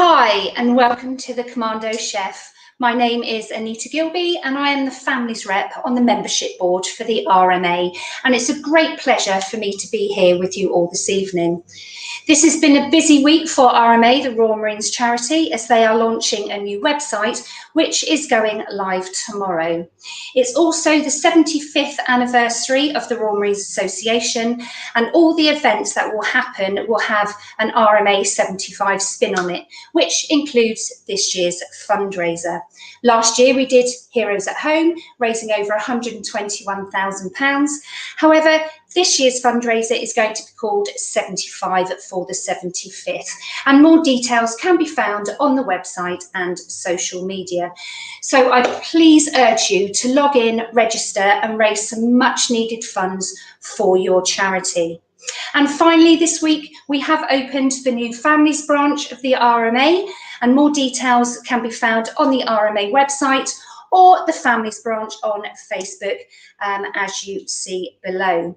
Hi and welcome to the Commando Chef. My name is Anita Gilby and I am the Families Rep on the membership board for the RMA, and it's a great pleasure for me to be here with you all this evening. This has been a busy week for RMA, the Royal Marines charity, as they are launching a new website which is going live tomorrow. It's also the 75th anniversary of the Royal Marines Association, and all the events that will happen will have an RMA 75 spin on it, which includes this year's fundraiser. Last year we did Heroes at Home, raising over £121,000. However, this year's fundraiser is going to be called 75 for the 75th, and more details can be found on the website and social media. So I please urge you to log in, register and raise some much needed funds for your charity. And finally, this week we have opened the new Families branch of the RMA, and more details can be found on the RMA website or the Families branch on Facebook, as you see below.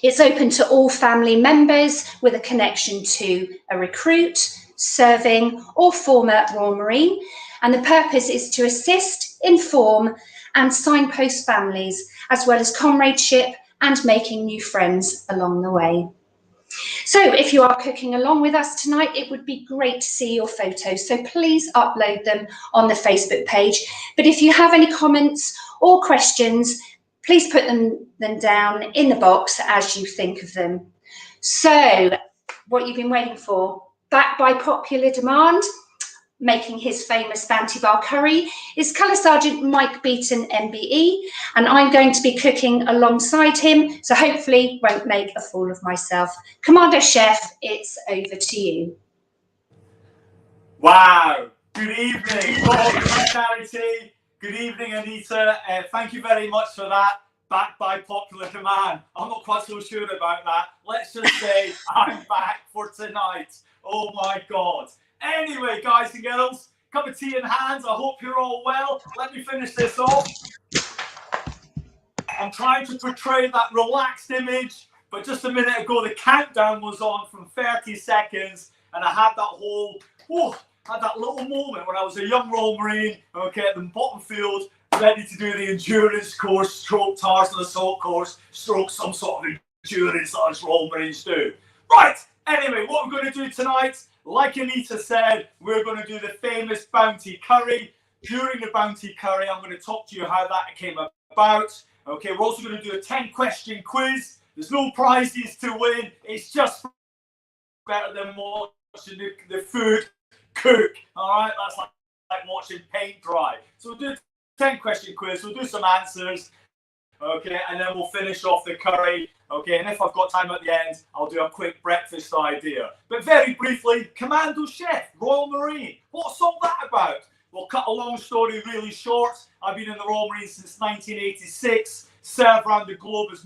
It's open to all family members with a connection to a recruit, serving or former Royal Marine, and the purpose is to assist, inform and signpost families, as well as comradeship and making new friends along the way. So if you are cooking along with us tonight, it would be great to see your photos, so please upload them on the Facebook page. But if you have any comments or questions, please put them down in the box as you think of them. So, what you've been waiting for, back by popular demand, making his famous Bounty Bar curry, is Colour Sergeant Mike Beaton MBE, and I'm going to be cooking alongside him, so hopefully won't make a fool of myself. Commando Chef, it's over to you. Wow, good evening, charity. Good evening, Anita. Thank you very much for that. Back by popular demand. I'm not quite so sure about that. Let's just say I'm back for tonight. Oh my God. Anyway, guys and girls, cup of tea in hand. I hope you're all well. Let me finish this off. I'm trying to portray that relaxed image, but just a minute ago, the countdown was on from 30 seconds, and I had that whole, had that little moment when I was a young Royal Marine, okay, at the bottom field, ready to do the endurance course, stroke Tarzan assault course, stroke some sort of endurance that us Royal Marines do. Right, anyway, what we're going to do tonight, like Anita said, we're going to do the famous Bounty Curry. During the Bounty Curry, I'm going to talk to you how that came about. Okay, we're also going to do a 10-question quiz. There's no prizes to win. It's just better than watching the food cook. All right, that's like watching paint dry. So we'll do 10-question quiz. We'll do some answers. Okay, and then we'll finish off the curry. Okay, and if I've got time at the end, I'll do a quick breakfast idea. But very briefly, Commando Chef, Royal Marine. What's all that about? We'll cut a long story really short. I've been in the Royal Marine since 1986. Served around the globe as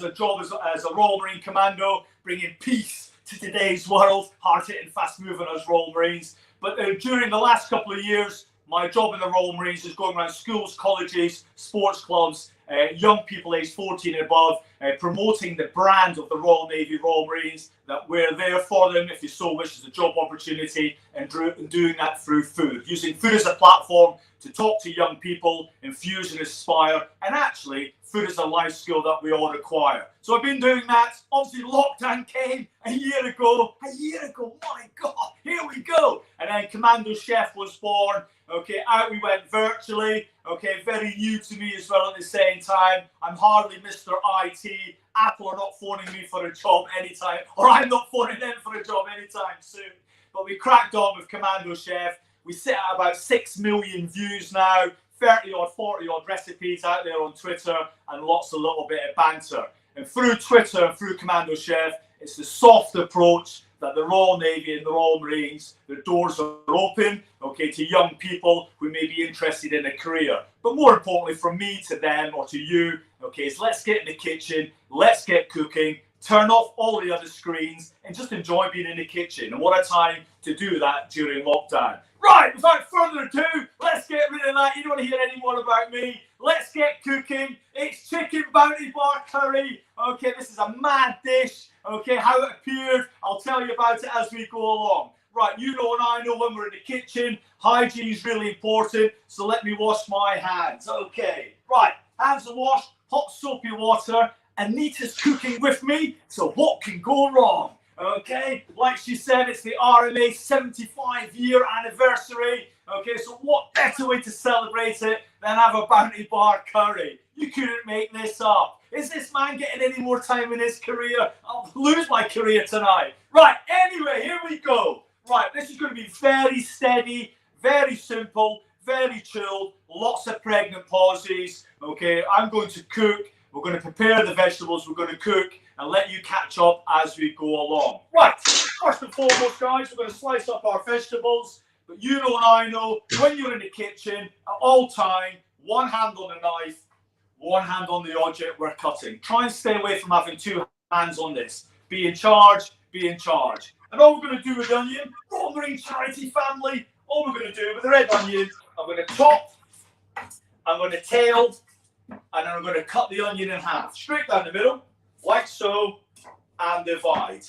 a Royal Marine Commando, bringing peace to today's world. Hard-hitting, fast-moving as Royal Marines. But during the last couple of years, my job in the Royal Marines is going around schools, colleges, sports clubs, young people aged 14 and above, promoting the brand of the Royal Navy Royal Marines, that we're there for them if you so wish as a job opportunity, and doing that through food, using food as a platform to talk to young people, infuse and inspire, and actually food is a life skill that we all require. So I've been doing that. Obviously lockdown came a year ago, my God, here we go. And then Commando Chef was born. Okay, out we went virtually. Okay, very new to me as well at the same time. I'm hardly Mr. IT. Apple are not phoning me for a job anytime, or I'm not phoning them for a job anytime soon. But we cracked on with Commando Chef. We sit at about 6 million views now, 30 or 40 odd recipes out there on Twitter, and lots of little bit of banter. And through Twitter and through Commando Chef, it's the soft approach that the Royal Navy and the Royal Marines, their doors are open, okay, to young people who may be interested in a career. But more importantly, from me to them or to you, okay, is let's get in the kitchen, let's get cooking, turn off all the other screens, and just enjoy being in the kitchen. And what a time to do that during lockdown. Right, without further ado, let's get rid of that. You don't want to hear any more about me. Let's get cooking. It's chicken bounty bar curry. Okay, this is a mad dish. Okay, how it appeared, I'll tell you about it as we go along. Right, you know and I know when we're in the kitchen, hygiene is really important, so let me wash my hands. Okay, right, hands are washed, hot soapy water. Anita's cooking with me, so what can go wrong? Okay, like she said, it's the RMA 75-year anniversary. Okay, so what better way to celebrate it than have a bounty bar curry? You couldn't make this up. Is this man getting any more time in his career? I'll lose my career tonight. Right, anyway, here we go. Right, this is going to be very steady, very simple, very chilled, lots of pregnant pauses. Okay, I'm going to cook. We're going to prepare the vegetables, we're going to cook, and let you catch up as we go along. Right, first and foremost, guys, we're going to slice up our vegetables. But you know and I know, when you're in the kitchen, at all time, one hand on the knife, one hand on the object we're cutting. Try and stay away from having two hands on this. Be in charge, be in charge. And all we're going to do with the onion, Royal Marine Charity family, all we're going to do with the red onion, I'm going to chop, I'm going to tail, and then I'm going to cut the onion in half, straight down the middle, like so, and divide.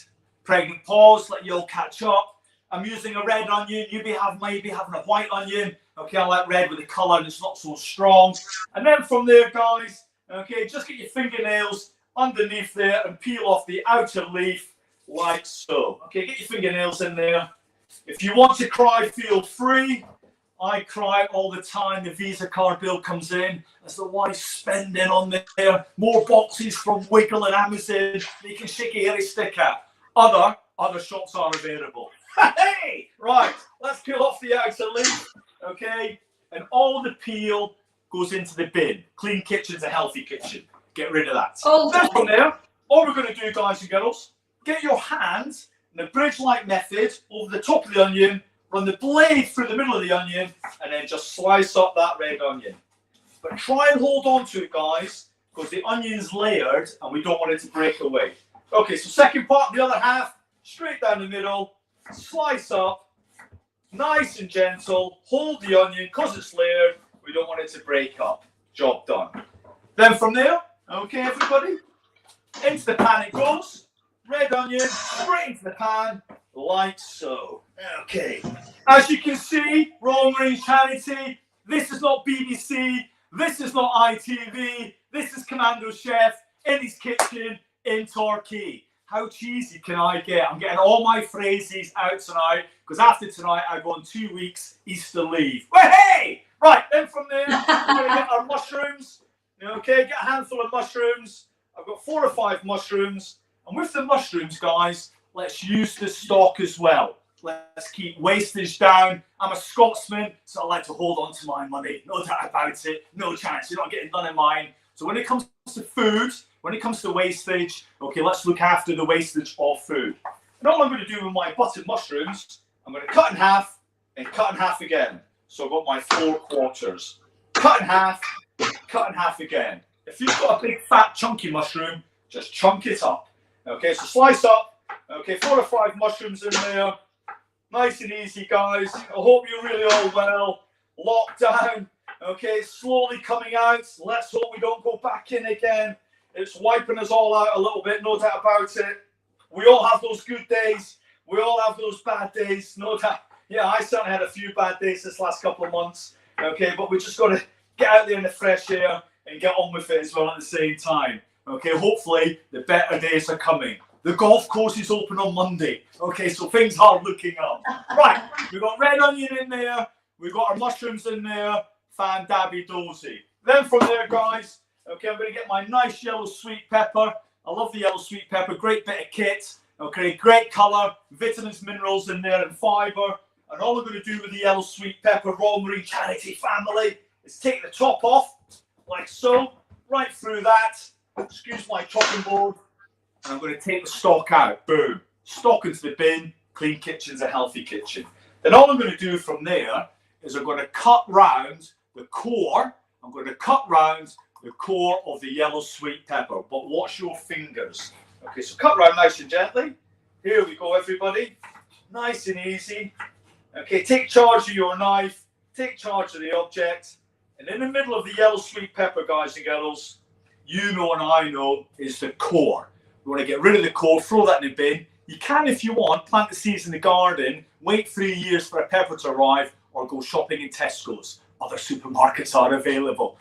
Pregnant pause, let you all catch up. I'm using a red onion, you may be having a white onion. Okay, I like red with the colour and it's not so strong. And then from there, guys, okay, just get your fingernails underneath there and peel off the outer leaf, like so. Okay, get your fingernails in there. If you want to cry, feel free. I cry all the time. The Visa card bill comes in. That's the why spending on there. More boxes from Wiggle and Amazon. You can shake a hairy stick at. Other shops are available. Hey! Right, let's peel off the outer leaf. Okay, and all the peel goes into the bin. Clean kitchen's a healthy kitchen. Get rid of that. Then from there, all we're going to do, guys and girls, get your hands in a bridge-like method over the top of the onion. Run the blade through the middle of the onion and then just slice up that red onion. But try and hold on to it, guys, because the onion's layered and we don't want it to break away. Okay, so second part, the other half, straight down the middle, slice up, nice and gentle, hold the onion because it's layered, we don't want it to break up. Job done. Then from there, okay, everybody, into the pan it goes. Red onion, straight into the pan, like so. Okay. As you can see, Royal Marine Charity, this is not BBC, this is not ITV, this is Commando Chef in his kitchen in Torquay. How cheesy can I get? I'm getting all my phrases out tonight, because after tonight I go on 2 weeks Easter leave. Well, hey! Right, then from there, we're going to get our mushrooms. Okay, get a handful of mushrooms. I've got 4 or 5 mushrooms. And with the mushrooms, guys, let's use the stock as well. Let's keep wastage down. I'm a Scotsman, so I like to hold on to my money. No doubt about it. No chance. You're not getting none of mine. So when it comes to food, when it comes to wastage, okay, let's look after the wastage of food. And all I'm going to do with my buttered mushrooms, I'm going to cut in half and cut in half again. So I've got my 4 quarters. Cut in half again. If you've got a big fat chunky mushroom, just chunk it up. Okay, so slice up. Okay, 4 or 5 mushrooms in there. Nice and easy, guys. I hope you're really all well. Locked down. Okay, slowly coming out. Let's hope we don't go back in again. It's wiping us all out a little bit, no doubt about it. We all have those good days. We all have those bad days, no doubt. Yeah, I certainly had a few bad days this last couple of months. Okay, but we just got to get out there in the fresh air and get on with it as well at the same time. Okay, hopefully the better days are coming. The golf course is open on Monday. Okay, so things are looking up. Right, we've got red onion in there. We've got our mushrooms in there. Fan-dabby-dozy. Then from there, guys, okay, I'm going to get my nice yellow sweet pepper. I love the yellow sweet pepper. Great bit of kit. Okay, great colour. Vitamins, minerals in there and fibre. And all I'm going to do with the yellow sweet pepper, Royal Marine Charity family, is take the top off, like so, right through that. Excuse my chopping board. And I'm going to take the stalk out. Boom. Stalk into the bin. Clean kitchen's a healthy kitchen. Then all I'm going to do from there is I'm going to cut round the core. I'm going to cut round the core of the yellow sweet pepper. But watch your fingers. Okay, so cut round nice and gently. Here we go, everybody. Nice and easy. Okay, take charge of your knife. Take charge of the object. And in the middle of the yellow sweet pepper, guys and girls, you know and I know, is the core. You want to get rid of the core, throw that in the bin. You can, if you want, plant the seeds in the garden, wait 3 years for a pepper to arrive, or go shopping in Tesco's. Other supermarkets are available.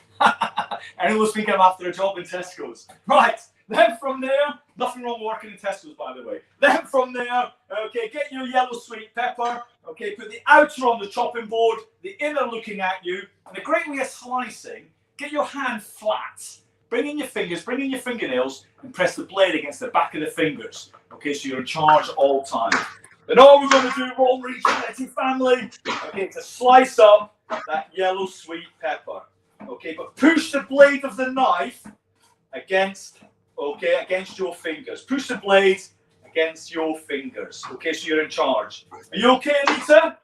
Anyone's thinking I'm after a job in Tesco's. Right, then from there, nothing wrong working in Tesco's, by the way. Then from there, okay, get your yellow sweet pepper. Okay, put the outer on the chopping board, the inner looking at you. And a great way of slicing, get your hand flat. Bring in your fingers, bring in your fingernails, and press the blade against the back of the fingers. Okay, so you're in charge all time. Then all we're going to do, Royal Marine Charity family, okay, to slice up that yellow sweet pepper. Okay, but push the blade of the knife against your fingers. Push the blade against your fingers. Okay, so you're in charge. Are you okay, Anita?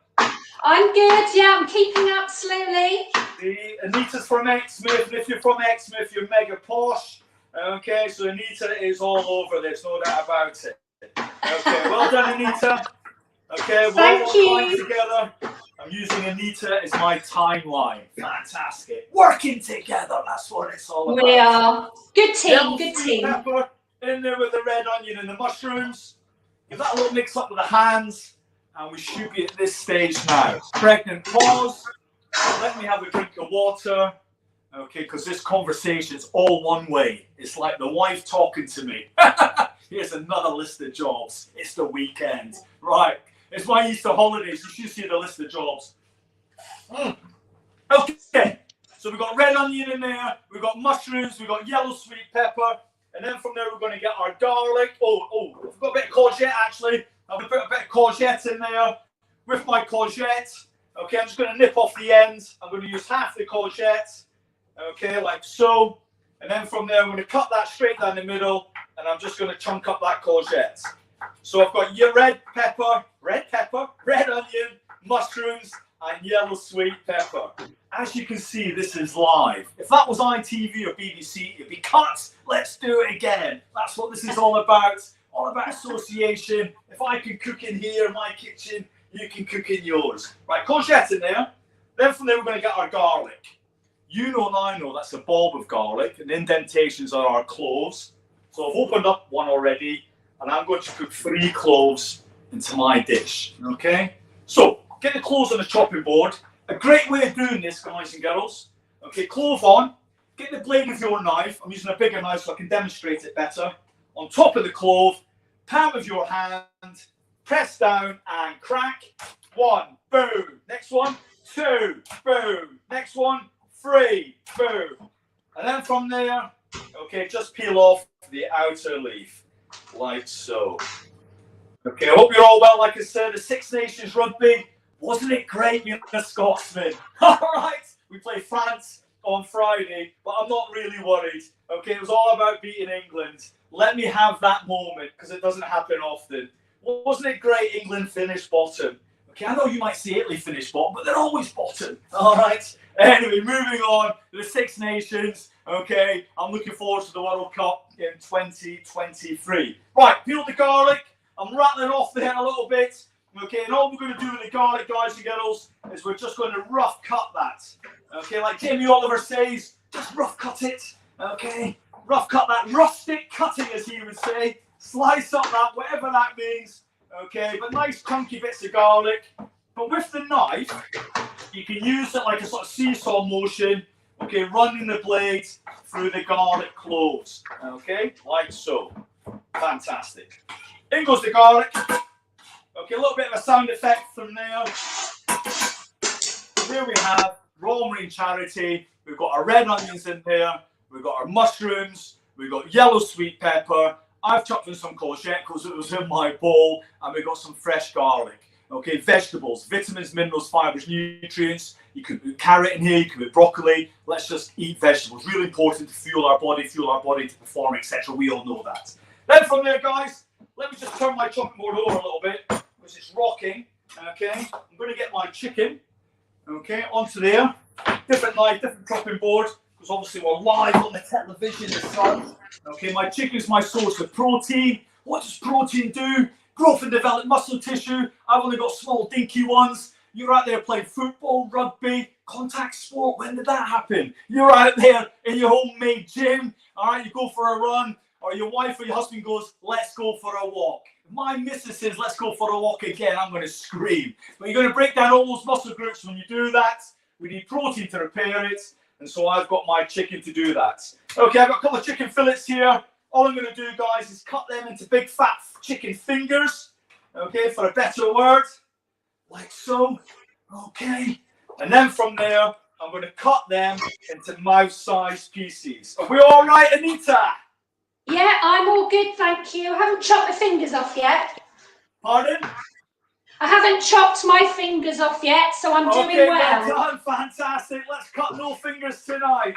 I'm good, yeah, I'm keeping up slowly. See, Anita's from Exmouth, and if you're from Exmouth, you're mega posh. Okay, so Anita is all over this, no doubt about it. Okay, well done, Anita. Okay, we're all working together. I'm using Anita as my timeline. Fantastic. Working together, that's what it's all about. We are. Good team, good team. Pepper in there with the red onion and the mushrooms. Give that a little mix up with the hands. And we should be at this stage now. Pregnant pause. Let me have a drink of water. Okay, because this conversation's all one way. It's like the wife talking to me. Here's another list of jobs. It's the weekend. Right. It's my Easter holidays. You should see the list of jobs. Okay. So we've got red onion in there. We've got mushrooms. We've got yellow sweet pepper. And then from there, we're going to get our garlic. We've got a bit of courgette, actually. I'm going to put a bit of courgette in there with my courgette. Okay, I'm just going to nip off the end. I'm going to use half the courgette. Okay, like so. And then from there, I'm going to cut that straight down the middle. And I'm just going to chunk up that courgette. So I've got your red pepper, red onion, mushrooms, and yellow sweet pepper. As you can see, this is live. If that was ITV or BBC, it'd be cut. Let's do it again. That's what this is all about. All about association. If I can cook in here in my kitchen, you can cook in yours. Right, courgette in there. Then from there, we're going to get our garlic. You know and I know that's a bulb of garlic, and indentations are our cloves. So I've opened up one already, and I'm going to put 3 cloves into my dish. Okay? So, get the cloves on the chopping board. A great way of doing this, guys and girls. Okay, clove on. Get the blade of your knife. I'm using a bigger knife so I can demonstrate it better. On top of the clove, palm of your hand, press down and crack. 1, boom. Next one, 2, boom. Next one, 3, boom. And then from there, okay, just peel off the outer leaf, like so. Okay, I hope you're all well. Like I said, the Six Nations rugby, wasn't it great being a Scotsman? All right, we play France on Friday, but I'm not really worried. Okay, it was all about beating England. Let me have that moment, because it doesn't happen often. Wasn't it great England finished bottom? Okay, I know you might see Italy finish bottom, but they're always bottom. All right. Anyway, moving on to the Six Nations. Okay, I'm looking forward to the World Cup in 2023. Right, peel the garlic. I'm rattling off there a little bit. Okay, and all we're going to do with the garlic, guys and girls, is we're just going to rough cut that. Okay, like Jamie Oliver says, just rough cut it. Okay, rough cut that, rustic cutting, as he would say. Slice up that, whatever that means. Okay, but nice chunky bits of garlic. But with the knife, you can use it like a sort of seesaw motion. Okay, running the blade through the garlic cloves. Okay, like so. Fantastic. In goes the garlic. Okay, a little bit of a sound effect from there. Here we have raw marine charity. We've got our red onions in there. We've got our mushrooms. We've got yellow sweet pepper. I've chopped in some courgette because it was in my bowl, and we've got some fresh garlic. Okay, vegetables, vitamins, minerals, fibers, nutrients. You could put carrot in here, you could put broccoli. Let's just eat vegetables. Really important to fuel our body to perform, etc. We all know that. Then from there, guys, let me just turn my chopping board over a little bit, because it's rocking. Okay, I'm going to get my chicken, okay, onto there. Different knife, different chopping board, because obviously we're live on the television this time. Okay, my chicken's my source of protein. What does protein do? Growth and develop muscle tissue. I've only got small dinky ones. You're out there playing football, rugby, contact sport. When did that happen? You're out there in your homemade gym. All right, you go for a run, or your wife or your husband goes, let's go for a walk. If my missus says, let's go for a walk again, I'm going to scream. But you're going to break down all those muscle groups when you do that. We need protein to repair it. And so I've got my chicken to do that. Okay, I've got a couple of chicken fillets here. All I'm going to do, guys, is cut them into big fat chicken fingers. Okay, for a better word. Like so. Okay. And then from there, I'm going to cut them into mouth-sized pieces. Are we all right, Anita? Yeah, I'm all good, thank you. I haven't chopped my fingers off yet. Pardon? I haven't chopped my fingers off yet, so I'm doing well. Okay, well done, fantastic. Let's cut no fingers tonight.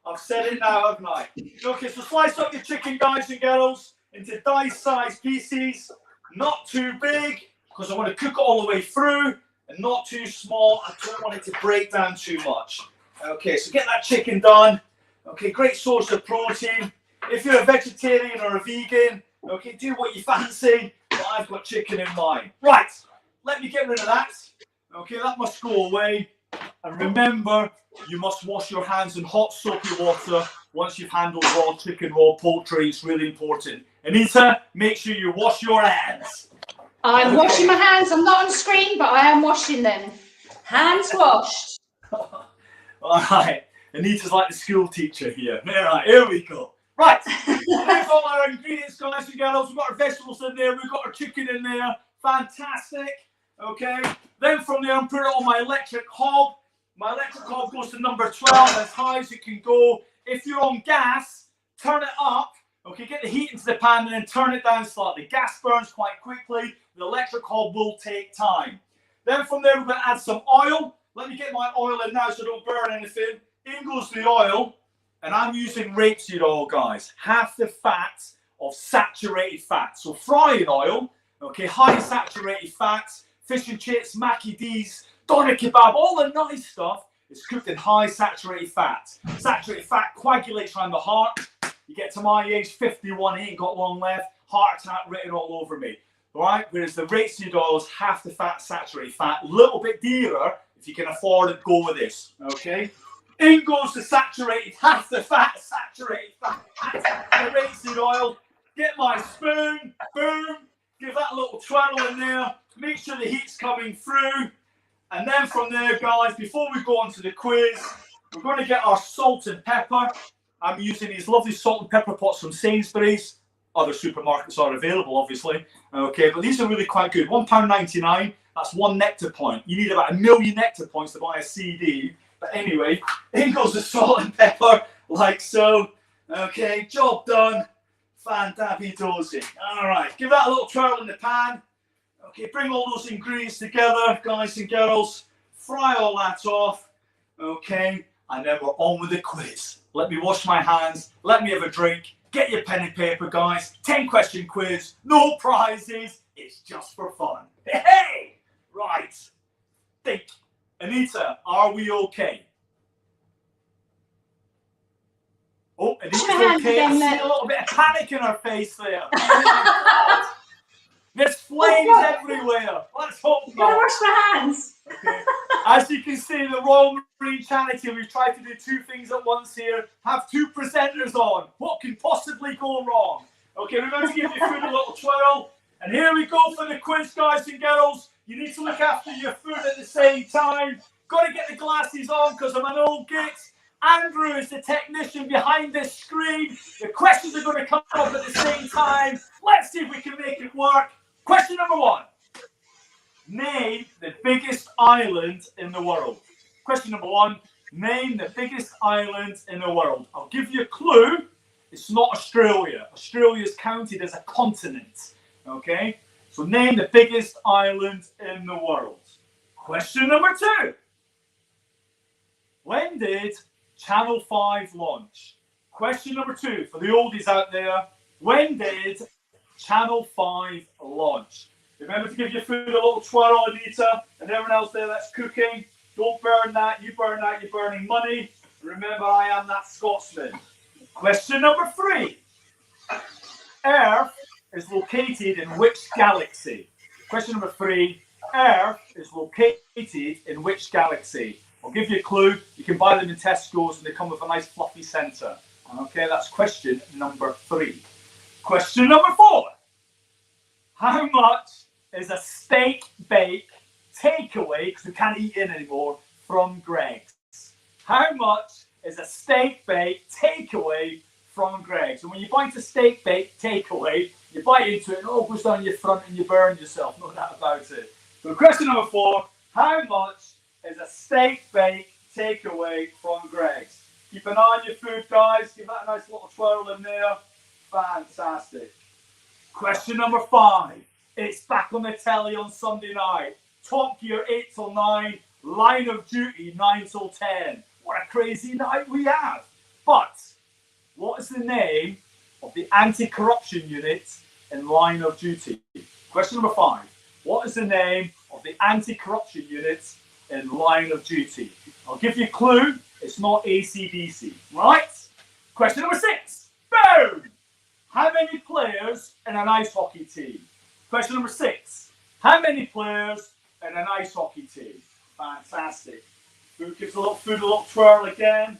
I've said it now, haven't I? Okay, so slice up your chicken, guys and girls, into dice-sized pieces. Not too big, because I want to cook it all the way through, and not too small. I don't want it to break down too much. Okay, so get that chicken done. Okay, great source of protein. If you're a vegetarian or a vegan, okay, do what you fancy, but I've got chicken in mind. Right, let me get rid of that. Okay, that must go away. And remember, you must wash your hands in hot soapy water once you've handled raw chicken, raw poultry. It's really important. Anita, make sure you wash your hands. I'm washing my hands. I'm not on screen, but I am washing them. Hands washed. All right. Anita's like the school teacher here. All right, here we go. Right. There's all our ingredients, guys and girls. We've got our vegetables in there. We've got our chicken in there. Fantastic. Okay. Then from there, I'm putting it on my electric hob. My electric hob goes to number 12, as high as it can go. If you're on gas, turn it up. Okay, get the heat into the pan and then turn it down slightly. Gas burns quite quickly. The electric hob will take time. Then from there, we're going to add some oil. Let me get my oil in now so I don't burn anything. In goes the oil. And I'm using rapeseed oil, guys. Half the fat of saturated fat. So frying oil, okay, high saturated fats, fish and chips, Mackie D's, doner kebab, all the nice stuff is cooked in high saturated fat. Saturated fat coagulates around the heart. You get to my age, 51, ain't got long left, heart attack written all over me. All right, whereas the rapeseed oil is half the fat, saturated fat, a little bit dearer. If you can afford it, go with this, okay? In goes the saturated, half the fat, saturated fat, the rapeseed oil. Get my spoon, boom, give that a little twirl in there. Make sure the heat's coming through. And then from there, guys, before we go on to the quiz, we're going to get our salt and pepper. I'm using these lovely salt and pepper pots from Sainsbury's. Other supermarkets are available, obviously. Okay, but these are really quite good. £1.99, that's one nectar point. You need about 1 million nectar points to buy a CD. But anyway, in goes the salt and pepper, like so. Okay, job done. Fantabitosi. All right, give that a little twirl in the pan. Okay, bring all those ingredients together, guys and girls. Fry all that off. Okay, and then we're on with the quiz. Let me wash my hands. Let me have a drink. Get your pen and paper, guys. 10-question quiz. No prizes. It's just for fun. Hey! Right. Think. Anita, are we okay? Oh, Anita's okay. I see a little bit of panic in her face there. There's flames everywhere. Let's hope not. Gotta wash my hands. Okay. As you can see, the Royal Marine Charity, we've tried to do two things at once here. Have two presenters on. What can possibly go wrong? Okay, we're going to give your food a little twirl. And here we go for the quiz, guys and girls. You need to look after your food at the same time. Got to get the glasses on because I'm an old git. Andrew is the technician behind this screen. The questions are going to come up at the same time. Let's see if we can make it work. Question number 1. Name the biggest island in the world. Question number 1. Name the biggest island in the world. I'll give you a clue. It's not Australia. Australia is counted as a continent. Okay? So name the biggest island in the world. Question number 2. When did Channel 5 launch? Question number 2. For the oldies out there. When did Channel 5 launch? Remember to give your food a little twirl, Anita, and everyone else there that's cooking. Don't burn that. You burn that, you're burning money. Remember, I am that Scotsman. Question number 3. Earth is located in which galaxy? Question number 3. Earth is located in which galaxy? I'll give you a clue. You can buy them in Tesco's and they come with a nice fluffy centre. Okay, that's question number 3. Question number 4. How much is a steak bake takeaway, because we can't eat in anymore, from Greg's? How much is a steak bake takeaway from Greg's? And when you bite a steak bake takeaway, you bite into it and it all goes down your front and you burn yourself. No doubt about it. So question number 4. How much is a steak bake takeaway from Greg's? Keep an eye on your food, guys. Give that a nice little twirl in there. Fantastic. Question number 5. It's back on the telly on Sunday night. Top Gear 8 till 9. Line of Duty 9 till 10. What a crazy night we have. But what is the name of the anti-corruption unit in Line of Duty? Question number 5. What is the name of the anti-corruption unit in Line of Duty? I'll give you a clue. It's not AC/DC. Right? Question number 6. Boom! How many players in an ice hockey team? Question number 6. How many players in an ice hockey team? Fantastic. Food gives a little twirl again.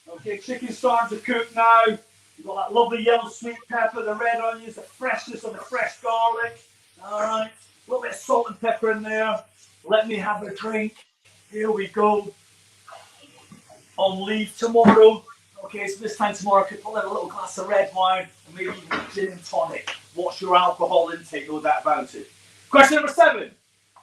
Okay, chicken's starting to cook now. You've got that lovely yellow sweet pepper, the red onions, the freshness of the fresh garlic. All right, a little bit of salt and pepper in there. Let me have a drink. Here we go. On leave tomorrow. Okay, so this time tomorrow I could pull out a little glass of red wine and maybe even a gin and tonic. What's your alcohol intake? No doubt about it. Question number 7.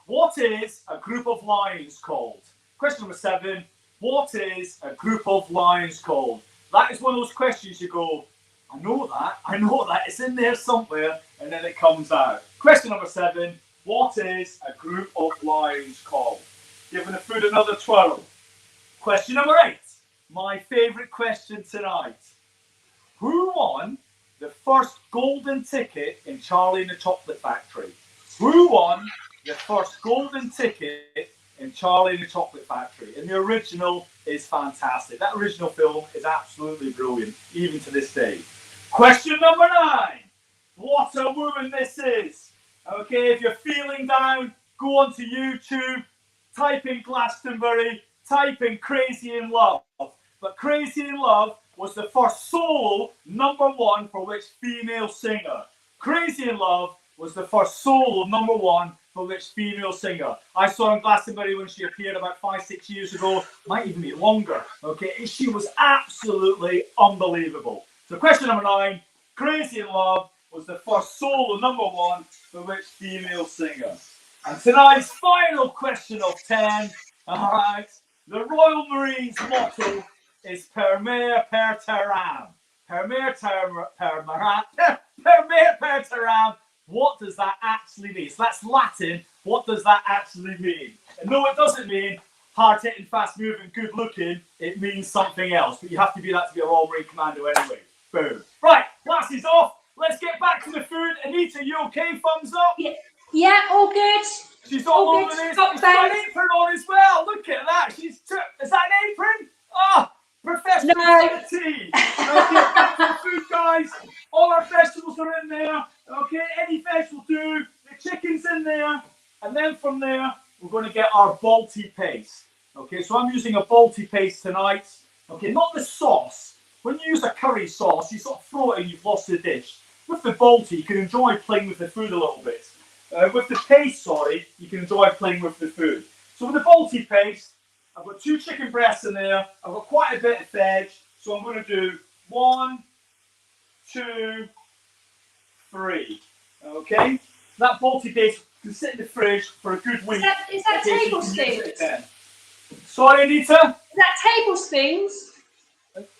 What is a group of lions called? Question number 7. What is a group of lions called? That is one of those questions you go, I know that, it's in there somewhere, and then it comes out. Question number 7. What is a group of lions called? Giving the food another twirl. Question number 8. My favourite question tonight. Who won the first golden ticket in Charlie and the Chocolate Factory? Who won the first golden ticket in Charlie and the Chocolate Factory? And the original is fantastic. That original film is absolutely brilliant, even to this day. Question number 9. What a woman this is. Okay, if you're feeling down, go onto YouTube, type in Glastonbury, type in Crazy in Love. But Crazy in Love was the first solo #1 for which female singer. Crazy in Love was the first solo #1 for which female singer. I saw her in Glastonbury when she appeared about 5-6 years ago, might even be longer. Okay, she was absolutely unbelievable. So question number 9, Crazy in Love was the first solo #1 for which female singer. And tonight's final question of 10, all right, the Royal Marines motto is per mare per terram. permeteram. What does that actually mean? So that's Latin. What does that actually mean? And no, it doesn't mean hard-hitting, fast-moving, good-looking. It means something else. But you have to be that to be a Royal Marine Commando anyway. Boom. Right, glasses off. Let's get back to the food. Anita, you okay? Thumbs up? Yeah, all good. She's all over this. She's got an apron on as well. Look at that. Is that an apron? Ah, professional tea. Okay, back to the food, guys. All our vegetables are in there. Okay, any veg will do. The chicken's in there. And then from there, we're going to get our Balti paste. Okay, so I'm using a Balti paste tonight. Okay, not the sauce. When you use a curry sauce, you sort of throw it and you've lost the dish. With the Balti, you can enjoy playing with the food a little bit. With the paste, you can enjoy playing with the food. So with the Balti paste, I've got 2 chicken breasts in there. I've got quite a bit of veg. So I'm going to do 1, 2, 3. Okay? That Balti paste can sit in the fridge for a good week. Is that tablespoons? Sorry, Anita? Is that tablespoons?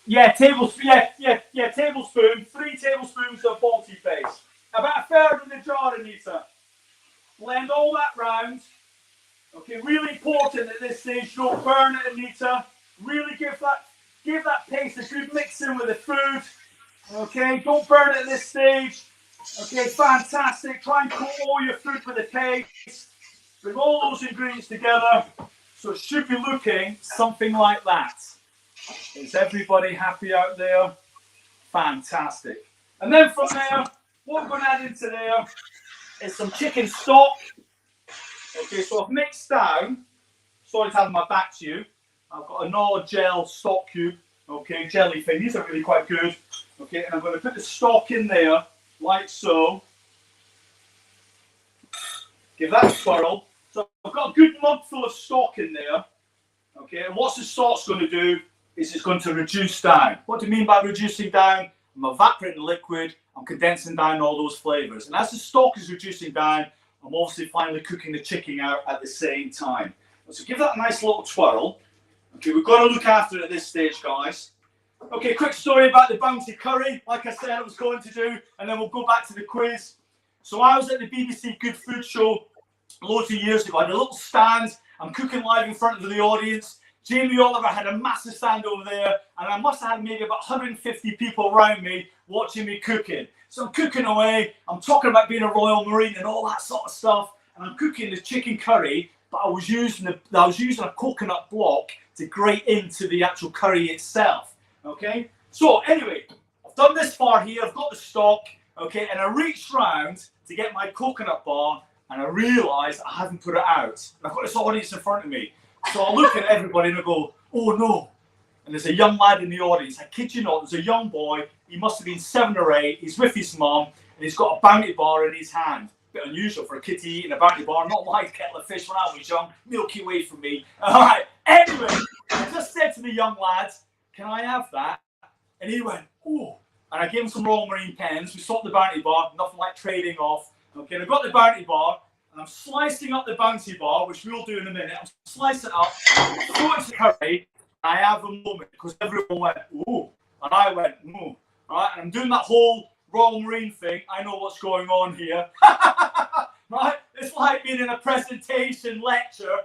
Yeah, tablespoon. Yeah, tablespoon. 3 tablespoons of Balti paste. About a third in the jar, Anita. Blend all that round. Okay, really important at this stage. Don't burn it, Anita. Really give that paste a good mix in with the food. Okay, don't burn it at this stage. Okay, fantastic. Try and coat all your food with the paste. Bring all those ingredients together. So it should be looking something like that. Is everybody happy out there? Fantastic. And then from there, what we're going to add into there is some chicken stock. Okay, so I've mixed down. Sorry to have my back to you. I've got a Nor gel stock cube. Okay, jelly thing. These are really quite good. Okay, and I'm going to put the stock in there like so. Give that a swirl. So I've got a good mug full of stock in there. Okay, and what's the sauce going to do is it's going to reduce down. What do you mean by reducing down? I'm evaporating liquid. I'm condensing down all those flavours. And as the stock is reducing down, I'm obviously finally cooking the chicken out at the same time. So give that a nice little twirl. Okay, we've got to look after it at this stage, guys. Okay, quick story about the bounty curry, like I said I was going to do, and then we'll go back to the quiz. So I was at the BBC Good Food Show loads of years ago. I had a little stand. I'm cooking live in front of the audience. Jamie Oliver had a massive stand over there, and I must have had maybe about 150 people around me watching me cooking. So I'm cooking away. I'm talking about being a Royal Marine and all that sort of stuff, and I'm cooking the chicken curry. But I was using a coconut block to grate into the actual curry itself. Okay. So anyway, I've done this far here. I've got the stock. Okay, and I reached round to get my coconut bar, and I realised I haven't put it out. And I've got this audience in front of me. So I look at everybody and I go, oh no. And there's a young lad in the audience. I kid you not, there's a young boy. He must have been 7 or 8. He's with his mum and he's got a bounty bar in his hand. Bit unusual for a kid to eat in a bounty bar. Not my kettle of fish when I was young. Milky Way from me. All right. Anyway, I just said to the young lad, can I have that? And he went, oh. And I gave him some Royal Marine pens. We swapped the bounty bar. Nothing like trading off. Okay, and I got the bounty bar. And I'm slicing up the bounty bar, which we'll do in a minute. I'm slicing it up, throw it to curry. I have a moment because everyone went, ooh. And I went, ooh. All right, and I'm doing that whole Royal Marine thing. I know what's going on here. Right? It's like being in a presentation lecture.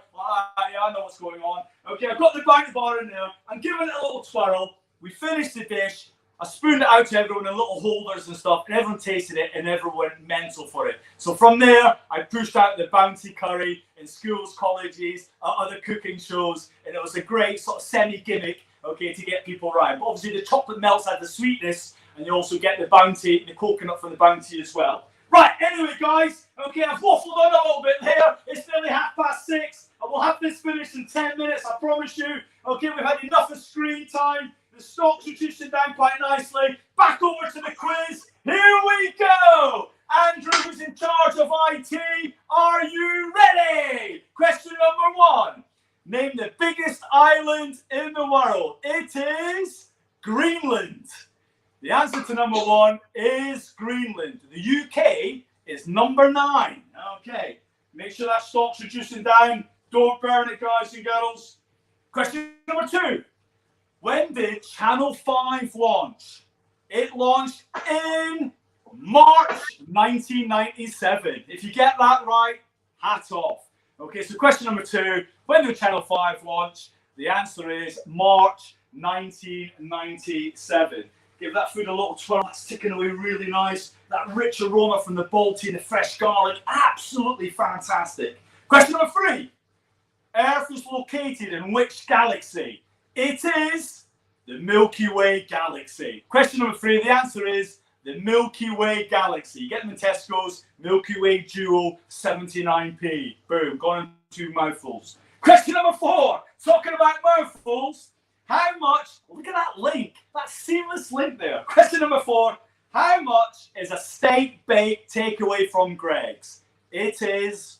Yeah, I know what's going on. Okay, I've got the bounty bar in there. I'm giving it a little twirl. We finished the dish. I spooned it out to everyone in little holders and stuff, and everyone tasted it, and everyone went mental for it. So from there, I pushed out the bounty curry in schools, colleges, other cooking shows, and it was a great sort of semi-gimmick, okay, to get people right. But obviously, the chocolate melts had the sweetness, and you also get the bounty, the coconut from the bounty as well. Right, anyway, guys, okay, I've waffled on a little bit there. It's nearly 6:30. I will have this finished in 10 minutes, I promise you. Okay, we've had enough of screen time. The stock's reducing down quite nicely. Back over to the quiz. Here we go. Andrew, who's in charge of IT, are you ready? Question number 1. Name the biggest island in the world. It is Greenland. The answer to number 1 is Greenland. The UK is number 9. Okay. Make sure that stock's reducing down. Don't burn it, guys and girls. Question number 2. When did Channel 5 launch? It launched in March 1997. If you get that right, hat off. Okay, so question number 2. When did Channel 5 launch? The answer is March 1997. Give that food a little twirl. That's ticking away really nice. That rich aroma from the Balti and the fresh garlic. Absolutely fantastic. Question number 3. Earth is located in which galaxy? It is the Milky Way galaxy. Question number 3. The answer is the Milky Way galaxy. You get them in Tesco's. Milky Way Duo 79p. Boom. Gone in 2 mouthfuls. Question number 4. Talking about mouthfuls. How much, look at that link, that seamless link there. Question number 4, how much is a steak bake takeaway from Greggs? It is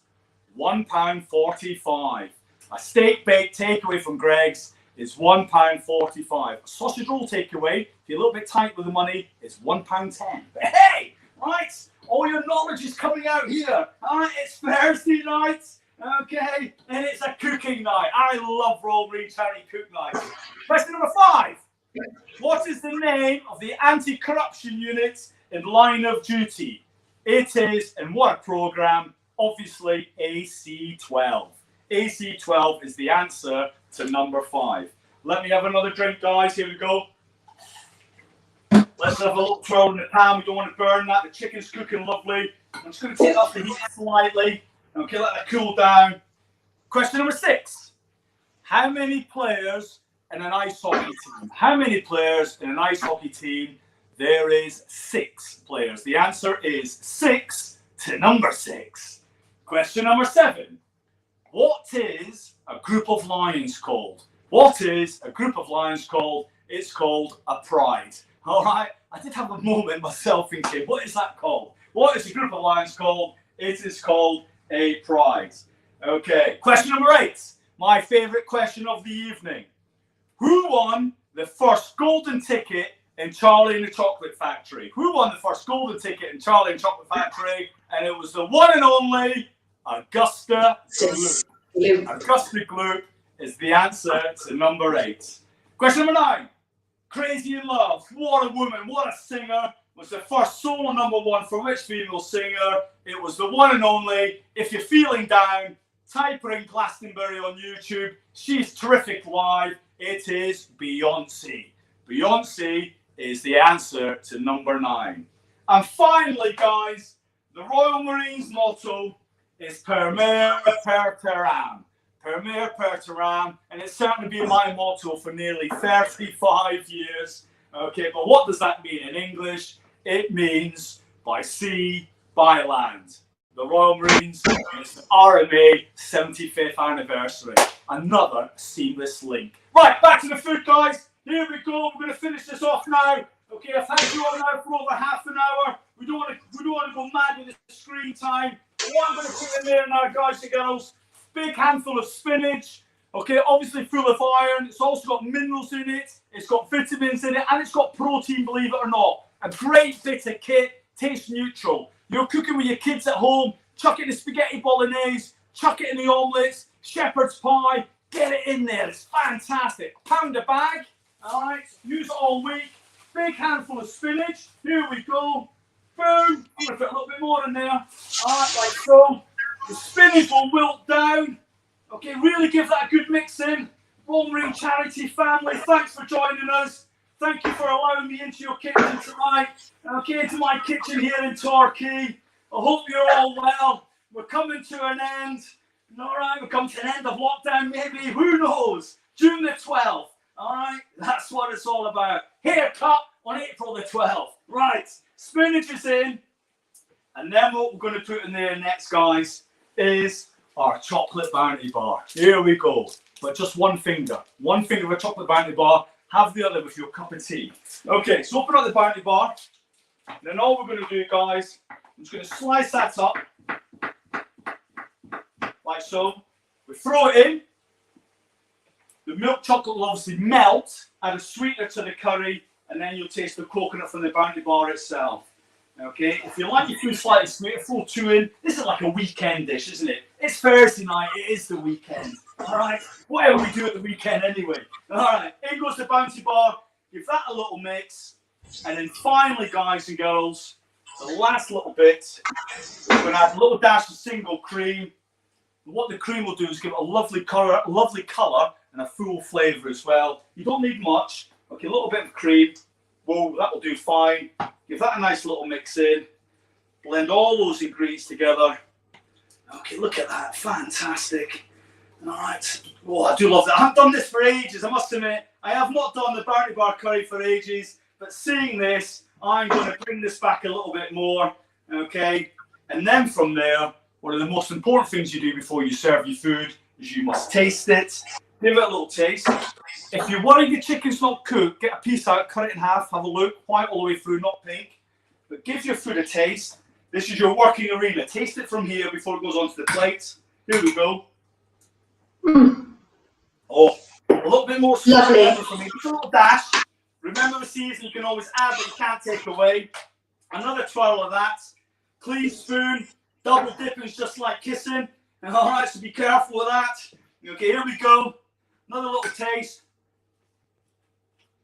£1.45. A steak bake takeaway from Greggs is £1.45. A sausage roll takeaway, if you're a little bit tight with the money, is £1.10. But hey, right, all your knowledge is coming out here. All right, it's Thursday night. Okay, and it's a cooking night. I love Royal Marine Charity Cook Night. Question number 5. What is the name of the anti-corruption unit in line of duty? It is, in what programme? Obviously, AC-12. AC-12 is the answer to number 5. Let me have another drink, guys. Here we go. Let's have a little twirl in the pan. We don't want to burn that. The chicken's cooking lovely. I'm just going to take off the heat slightly. Okay, let that cool down. Question number 6. How many players in an ice hockey team? How many players in an ice hockey team? There is 6 players. The answer is 6 to number 6. Question number 7. What is a group of lions called? What is a group of lions called? It's called a pride. All right, I did have a moment myself thinking, what is that called? What is a group of lions called? It is called a prize. Okay, question number 8. My favourite question of the evening. Who won the first golden ticket in Charlie and the Chocolate Factory? Who won the first golden ticket in Charlie and the Chocolate Factory? And it was the one and only Augusta Gloop. Augusta Gloop is the answer to number 8. Question number 9. Crazy in Love. What a woman, what a singer. Was the first solo number 1 for which female singer? It was the one and only. If you're feeling down, type her in Glastonbury on YouTube. She's terrific live. It is Beyonce. Beyonce is the answer to number 9. And finally, guys, the Royal Marines motto is Per Mare Per Terram. Per Mare Per Terram. And it's certainly been my motto for nearly 35 years. Okay, but what does that mean in English? It means by sea, by land. The Royal Marines, it's the RMA 75th anniversary. Another seamless link. Right, back to the food, guys. Here we go. We're going to finish this off now. Okay, I've had you on now for over half an hour. We don't want to go mad with the screen time. What I'm going to put in there now, guys and girls, big handful of spinach. Okay, obviously full of iron. It's also got minerals in it. It's got vitamins in it, and it's got protein, believe it or not. A great bit of kit, tastes neutral. You're cooking with your kids at home, chuck it in the spaghetti bolognese, chuck it in the omelettes, shepherd's pie, get it in there. It's fantastic. £1 a bag, all right? Use it all week. Big handful of spinach. Here we go. Boom. I'm going to put a little bit more in there. All right, like so. The spinach will wilt down. Okay, really give that a good mix in. Royal Marine Charity family, thanks for joining us. Thank you for allowing me into your kitchen tonight. Okay, into my kitchen here in Torquay. I hope you're all well. We're coming to an end. All right, we're coming to an end of lockdown, maybe. Who knows? June the 12th. All right, that's what it's all about. Haircut on April the 12th. Right, spinach is in. And then what we're going to put in there next, guys, is our chocolate bounty bar. Here we go. But just one finger. One finger of a chocolate bounty bar. Have the other with your cup of tea. Okay, so open up the bounty bar. Then all we're going to do, guys, I'm just going to slice that up. Like so. We throw it in. The milk chocolate will obviously melt, add a sweetener to the curry, and then you'll taste the coconut from the bounty bar itself. Okay, if you like your food slightly sweeter, throw 2 in. This is like a weekend dish, isn't it? It's Thursday night, it is the weekend. All right, whatever we do at the weekend anyway. All right, in goes the bounty bar. Give that a little mix. And then finally, guys and girls, the last little bit, we're going to add a little dash of single cream. What the cream will do is give it a lovely colour and a full flavour as well. You don't need much. Okay, a little bit of cream. Whoa, that will do fine. Give that a nice little mix in. Blend all those ingredients together. Okay, look at that. Fantastic. All right. Oh, I do love that. I haven't done this for ages, I must admit. I have not done the bounty bar curry for ages. But seeing this, I'm going to bring this back a little bit more. Okay. And then from there, one of the most important things you do before you serve your food is you must taste it. Give it a little taste. If you worry your chicken's not cooked, get a piece out, cut it in half, have a look, white all the way through, not pink. But give your food a taste. This is your working arena. Taste it from here before it goes onto the plate. Here we go. Oh, a little bit more salt for me. Just a little dash. Remember the season, you can always add, but you can't take away. Another twirl of that. Clean spoon. Double dipping is just like kissing. And all right, so be careful with that. Okay, here we go. Another little taste.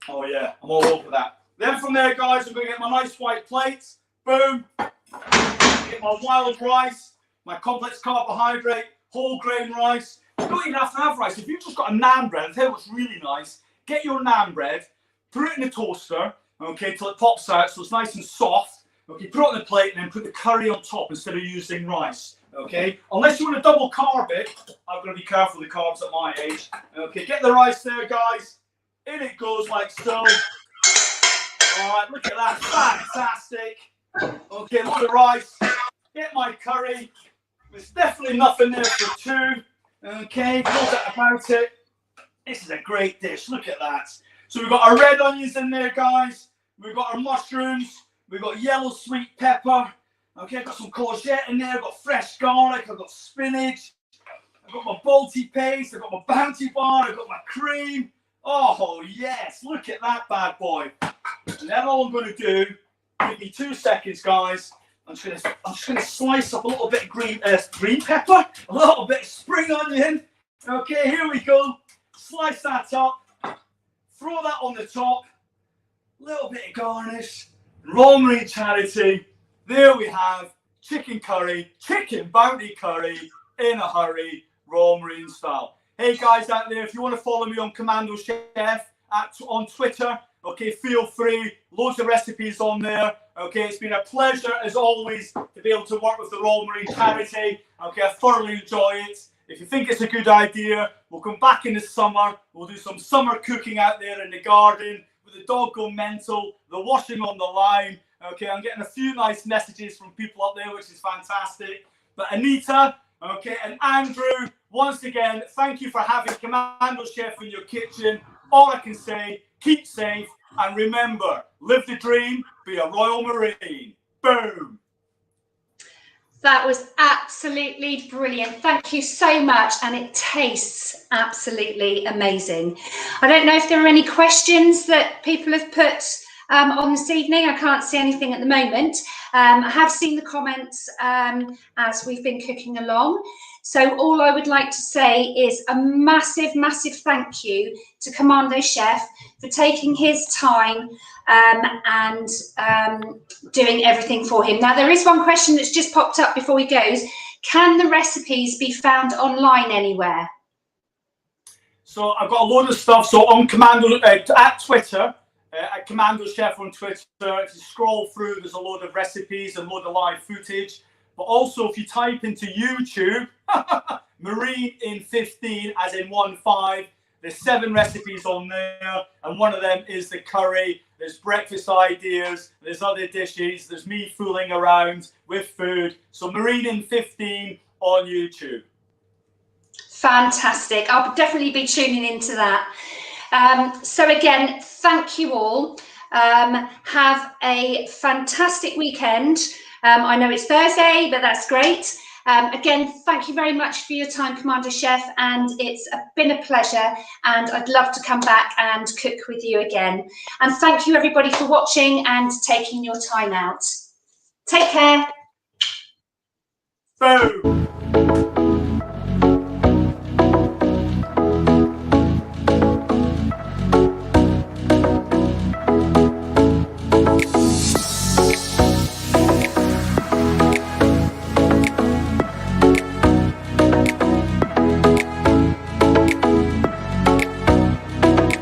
Oh yeah, I'm all over that. Then from there, guys, I'm going to get my nice white plates. Boom. Get my wild rice, my complex carbohydrate, whole grain rice. You don't even have to have rice. If you've just got a naan bread, I'll tell you what's really nice. Get your naan bread, put it in the toaster, okay, till it pops out so it's nice and soft. Okay, put it on the plate and then put the curry on top instead of using rice. Okay, unless you want to double carb it, I've got to be careful with the carbs at my age. Okay, get the rice there, guys. In it goes like so. All right, look at that, fantastic. Okay, look at the rice. Get my curry. There's definitely nothing there for two. Okay, no doubt about it. This is a great dish. Look at that. So we've got our red onions in there, guys. We've got our mushrooms. We've got yellow sweet pepper. Okay, I've got some courgette in there. I've got fresh garlic. I've got spinach. I've got my Balti paste. I've got my bounty bar. I've got my cream. Oh, yes. Look at that bad boy. And then all I'm going to do, give me 2 seconds, guys. I'm just going to slice up a little bit of green pepper, a little bit of spring onion. Okay, here we go. Slice that up. Throw that on the top. A little bit of garnish. Raw marine charity. There we have chicken curry, chicken bounty curry in a hurry, raw marine style. Hey guys out there, if you want to follow me on Commando Chef on Twitter, okay, feel free. Loads of recipes on there. Okay, it's been a pleasure as always to be able to work with the Royal Marine Charity. Okay, I thoroughly enjoy it. If you think it's a good idea, we'll come back in the summer. We'll do some summer cooking out there in the garden with the dog go mental, the washing on the line. Okay, I'm getting a few nice messages from people up there, which is fantastic. But Anita, okay, and Andrew, once again, thank you for having Commando Chef in your kitchen. All I can say, keep safe, and remember, live the dream, be a Royal Marine. Boom. That was absolutely brilliant. Thank you so much. And it tastes absolutely amazing. I don't know if there are any questions that people have put on this evening. I can't see anything at the moment. I have seen the comments as we've been cooking along. So all I would like to say is a massive, massive thank you to Commando Chef for taking his time and doing everything for him. Now, there is one question that's just popped up before he goes. Can the recipes be found online anywhere? So I've got a load of stuff. So on Commando, at Twitter, at Commando Chef on Twitter, if you scroll through, there's a load of recipes and a load of live footage. But also, if you type into YouTube, Marine in 15, as in 1-5, there's 7 recipes on there, and one of them is the curry. There's breakfast ideas, there's other dishes, there's me fooling around with food. So Marine in 15 on YouTube. Fantastic. I'll definitely be tuning into that. So again, thank you all. Have a fantastic weekend. I know it's Thursday, but that's great. Again, thank you very much for your time, Commando Chef, and it's been a pleasure, and I'd love to come back and cook with you again. And thank you everybody for watching and taking your time out. Take care. Boom.